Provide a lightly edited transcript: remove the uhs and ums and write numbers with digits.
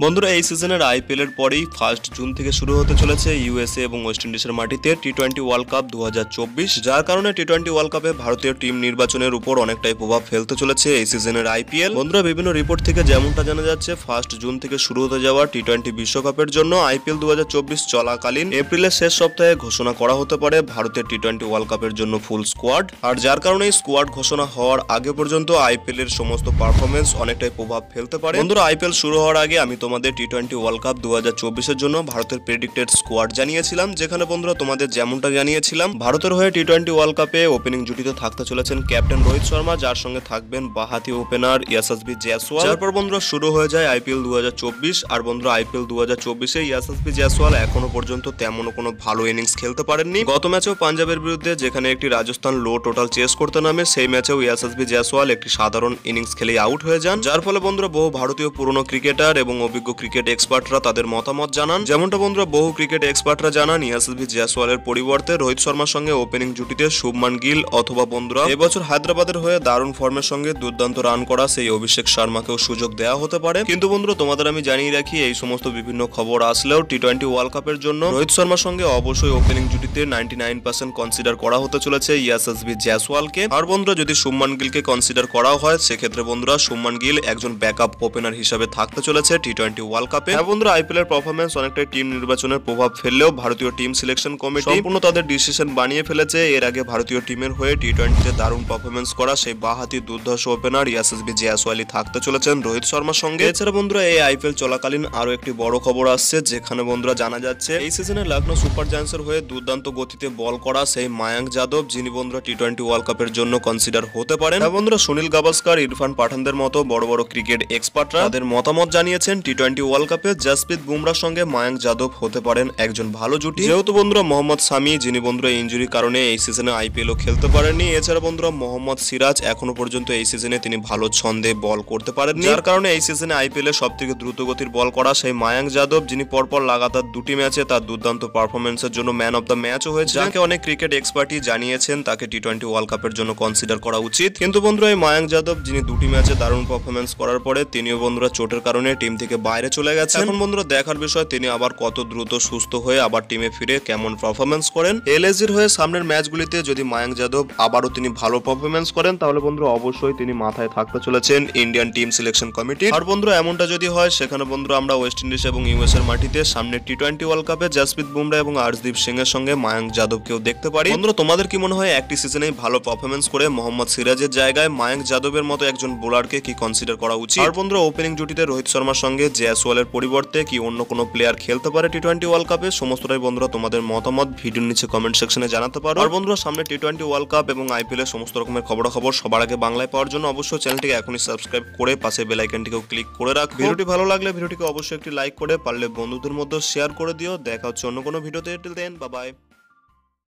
বন্ধুরা এই সিজনের আইপিএল এর পরেই 1 জুন থেকে শুরু হতে চলেছে ইউএসএ এবং ওয়েস্ট ইন্ডিজের মাটিতে টি-20 ওয়ার্ল্ড কাপ 2024, যার কারণে টি-20 ওয়ার্ল্ড কাপে ভারতীয় টিম নির্বাচনের উপর অনেকটাই প্রভাব ফেলতে চলেছে এই সিজনের আইপিএল। বন্ধুরা বিভিন্ন রিপোর্ট থেকে যেমনটা জানা যাচ্ছে 1 জুন থেকে শুরু হতে যাওয়া টি-20 বিশ্বকাপের জন্য আইপিএল 2024 চলাকালীন এপ্রিলের শেষ সপ্তাহে ঘোষণা করা হতে পারে ভারতের টি-20 ওয়ার্ল্ড কাপের জন্য ফুল স্কোয়াড। আর যার কারণে স্কোয়াড ঘোষণা হওয়ার আগে পর্যন্ত আইপিএল এর সমস্ত পারফরমেন্স অনেকটাই প্রভাব ফেলতে পারে। বন্ধুরা আইপিএল শুরু হওয়ার আগে আমি তোমাদের টি-20 ওয়ার্ল্ড কাপ 2024 জন্য ভারতের প্রেডিক্টেড স্কোয়াড জানিয়েছিলাম, যেখানে বন্ধুরা তোমাদের যেমনটা জানিয়েছিলাম ভারতের হয়ে টি-20 ওয়ার্ল্ড কাপে ওপেনিং জুটিতে থাকতে চলেছেন ক্যাপ্টেন রোহিত শর্মা, যার সঙ্গে থাকবেন বাঁহাতি ওপেনার ইয়াশাসভি জয়সওয়াল। তারপর বন্ধুরা শুরু হয়ে যায় আইপিএল 2024। আর বন্ধুরা আইপিএল 2024 ইয়াশাসভি জয়সওয়াল এখনো পর্যন্ত তেমন কোনো ভালো ইনিংস খেলতে পারেননি। গত ম্যাচেও পাঞ্জাবের বিরুদ্ধে যেখানে একটি রাজস্থান লো টোটাল চেস করতে নামে, সেই ম্যাচেও ইয়াশাসভি জয়সওয়াল একটি সাধারণ ইনিংস খেলেই আউট হয়ে যান, যার ফলে বন্ধুরা বহু ভারতীয় পুরনো ক্রিকেটার এবং অভিজ্ঞ ক্রিকেট এক্সপার্টরা তাদের মতামত জানান। যেমনটা বন্ধুরা বহু ক্রিকেট এক্সপার্টরা জানান ইয়াশাসভি জয়সওয়ালের পরিবর্তে রোহিত শর্মার সঙ্গে ওপেনিং জুটিতে শুভমান গিল অথবা বন্ধুরা এবছর হায়দ্রাবাদের হয়ে দারুণ ফর্মের সঙ্গে দুর্দান্ত রান করা সেই অভিষেক শর্মাকেও সুযোগ দেওয়া হতে পারে। কিন্তু বন্ধুরা তোমাদের আমি জানিয়ে রাখি, এই সমস্ত বিভিন্ন খবর আসলেও টি-20 ওয়ার্ল্ড কাপের জন্য রোহিত শর্মার সঙ্গে অবশ্যই ওপেনিং জুটিতে 99% কনসিডার করা হতে চলেছে ইয়াশাসভি জয়সওয়ালকে। আর বন্ধুরা যদি শুভমান গিলকে কনসিডার করা হয় সেক্ষেত্রে বন্ধুরা শুভমান গিল একজন ব্যাকআপ ওপেনার হিসেবে থাকতে চলেছে টি-20 ওয়ার্ল্ড কাপে। বন্ধুরা আইপিএল এর পারফরম্যান্স অনেকটাই টিম নির্বাচনের প্রভাব ফেললেও ভারতীয় টিম সিলেকশন কমিটি সম্পূর্ণ তাদের ডিসিশন বানিয়ে ফেলেছে। এর আগে ভারতীয় টিমের হয়ে টি-20 দারুণ পারফরম্যান্স করা সেই বাঁহাতি দুর্ধর্ষ ওপেনার ইয়াশাসভি জয়সওয়াল থাকতে চলেছেন রোহিত শর্মার সঙ্গে। এছাড়া বন্ধুরা এই আইপিএল চলাকালীন আরো একটি বড় খবর আসছে, যেখানে বন্ধুরা জানা যাচ্ছে এই সিজনে লখনৌ সুপার জায়ান্টসের হয়ে দুর্দান্ত গতিতে বল করা সেই মায়াঙ্ক যাদব, যিনি বন্ধুরা টি-20 ওয়ার্ল্ড কাপের জন্য কনসিডার হতে পারেন। বন্ধুরা সুনীল গাভাস্কার, ইরফান পাঠানদের মতো বড় বড় ক্রিকেট এক্সপার্টরা তাদের মতামত জানিয়েছেন টি-20 ওয়ার্ল্ড কাপে জাসপ্রীত বুমরার সঙ্গে মায়াঙ্ক যাদব হতে পারেন একজন ভালো জুটি। যেহেতু বন্ধুরা মোহাম্মদ শামি, যিনি বন্ধুরা ইনজুরির কারণে এই সিজনে আইপিএলও খেলতে পারেননি, এছাড়া বন্ধুরা মোহাম্মদ সিরাজ এখনো পর্যন্ত এই সিজনে তিনি ভালো ছন্দে বল করতে পারেননি, যার কারণে এই সিজনে আইপিএল এর সবথেকে দ্রুত গতির বল করা সেই মায়াঙ্ক যাদব, যিনি পরপর লাগাতার দুটি ম্যাচে তার দুর্দান্ত পারফরমেন্সের জন্য ম্যান অফ দ্য ম্যাচও হয়েছে, যাকে অনেক ক্রিকেট এক্সপার্টই জানিয়েছেন তাকে টি-20 ওয়ার্ল্ড কাপের জন্য কনসিডার করা উচিত। কিন্তু বন্ধুরা এই মায়াঙ্ক যাদব, যিনি দুটি ম্যাচে দারুণ পারফরমেন্স করার পরে তিনিও বন্ধুরা চোটের কারণে টিম থেকে বাইরে চলে গেছেন। এখন বন্ধুরা দেখার বিষয় তিনি আবার কত দ্রুত সুস্থ হয়ে আবার টিমে ফিরে কেমন পারফরমেন্স করেন। এলএসজির হয়ে সামনের ম্যাচগুলিতে যদি মায়াঙ্ক যাদব আবারও তিনি ভালো পারফরমেন্স করেন তাহলে বন্ধুরা অবশ্যই তিনি মাথায় থাকতে চলেছেন ইন্ডিয়ান টিম সিলেকশন কমিটি। আর বন্ধুরা এমনটা যদি হয় সেখানে বন্ধুরা আমরা ওয়েস্ট ইন্ডিজ এবং ইউএস এর মাটিতে সামনে টি-20 ওয়ার্ল্ড কাপে জাসপ্রীত বুমরা এবং আর্শদীপ সিং এর সঙ্গে মায়াঙ্ক যাদবকেও দেখতে পারি। বন্ধুরা তোমাদের কি মনে হয় একটি সিজনেই ভালো পারফরমেন্স করে মোহাম্মদ সিরাজের জায়গায় মায়াঙ্ক যাদবের মতো একজন বোলারকে কি কনসিডার করা উচিত? আর বন্ধুরা ওপেনিং জুটিতে রোহিত শর্মার সঙ্গে জয়সওয়ালের পরিবর্তে কি অন্য কোনো প্লেয়ার খেলতে পারে টি-20 ওয়ার্ল্ড কাপে? সমস্তটাই বন্ধুরা তোমাদের মতামত ভিডিওর নিচে কমেন্ট সেকশনে জানাতে পারো। আর বন্ধুরা সামনে টি-20 ওয়ার্ল্ড কাপ এবং আইপিএল এর সমস্ত রকমের খবরাখবর সবার আগে বাংলায় পাওয়ার জন্য অবশ্যই চ্যানেলটিকে এখনই সাবস্ক্রাইব করে পাশে বেল আইকনটিকেও ক্লিক করে রাখ। ভিডিওটি ভালো লাগলে ভিডিওটিকে অবশ্যই একটি লাইক করে পারলে বন্ধুদের মধ্যে শেয়ার করে দিও। দেখা হচ্ছে অন্য কোনো ভিডিওতে। Till then bye by.